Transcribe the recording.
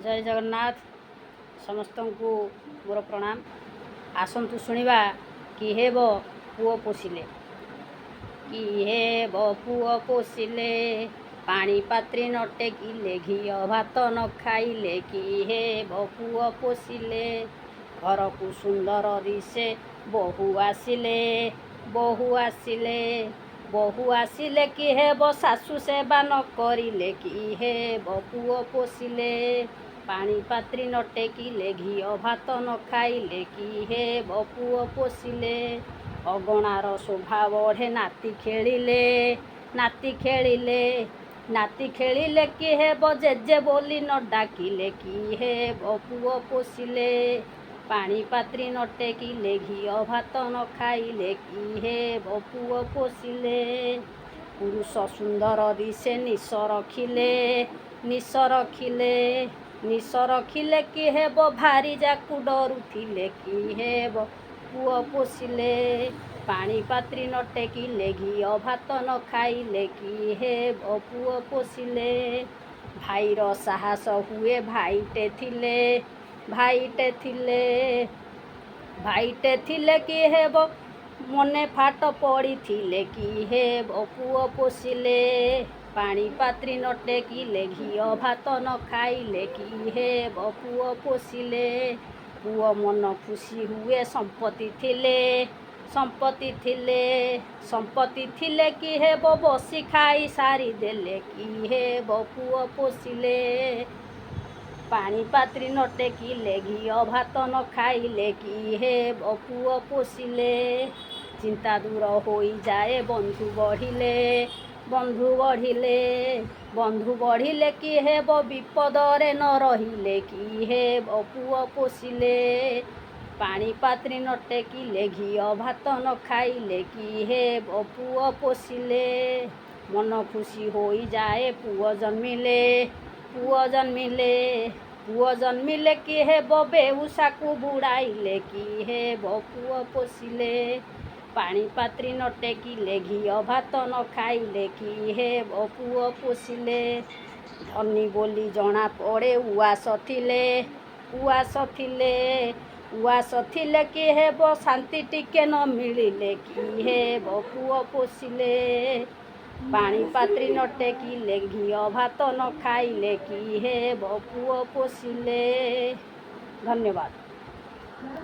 जय जगन्नाथ समस्त को मोर प्रणाम। आसतु शुणा कि हे बो पुओ पोषिले कि हे बो पुओ पोषिले पानी पात्री न टेकिले घी भात न खाइले कि हे बो पुओ पोषिले घर को सुंदर दिशे बहु आसिले बहु आसिले बहु आसिले कि हे बो सासु सेवा न करिले कि हे बो पुओ पोषिले पानी पात्री न टेकिले घी भात न खाइले कि हे बो पुओ पोषिले अगणार शोभा बढ़े नाती खेलिले नाती खेलिले नाती खेलिले कि हे बो जेजे बोली न डाकिले कि हे बो पुओ पोषिले पानी पात्री न टेकिले घी भात न खाइले कि हे बो पुओ पोषिले पुरुष सुंदर दिशे निश रखिले निश रखिले निश रखिले कि हे बो भारी जाकू डरुथिले कि हे बो पुओ पोषिले पानी पात्री न टेकिले घी भात न खाइले कि हे बो पुओ पोषिले भाईर साहस हुए भाईटे थिले भाईटे थिले भाईटे थिले कि हे बो मने फाट पड़ी थिले कि हे बो पुओ पोषिले पानी पात्री न टेकिले घी भात न खाइले कि हे बो पुओ पोषिले पुओ मन खुशी हुए संपत्ति थिले संपत्ति थिले संपत्ति थिले कि हे बो बसी खाई सारी देले कि हे बो पुओ पोषिले पानी पात्री न टेकिले घी भात न खाइले कि हे बो पुओ पोषिले चिंता दूर हो जाए बंधु बढ़िले बंधु बढ़िले बंधु बढ़िले कि हे बो विपदरे न रहिले कि हे बो पुओ पोषिले पानी पात्री न टेकिले घी भात न खाइले कि हे बो पुओ पोषिले मन खुशी हो जाए पुओ जन्मिले पुओ जन्मिले पुओ जन्मिले कि हे बो बेहुसा को बुड़ाइले कि हे बो पुओ पोषिले पानी पात्री न टेकिले घी भात न खाइले कि हे बो पुओ पोषिले धनी बोली जना पड़े उआस थिले उआस थिले उआस थिले कि हे बो शांति टिके न मिलिले कि हे बो पुओ पोषिले पानी पात्री न टेकिले घी भात न खाइले कि हे बो पुओ पोषिले। धन्यवाद।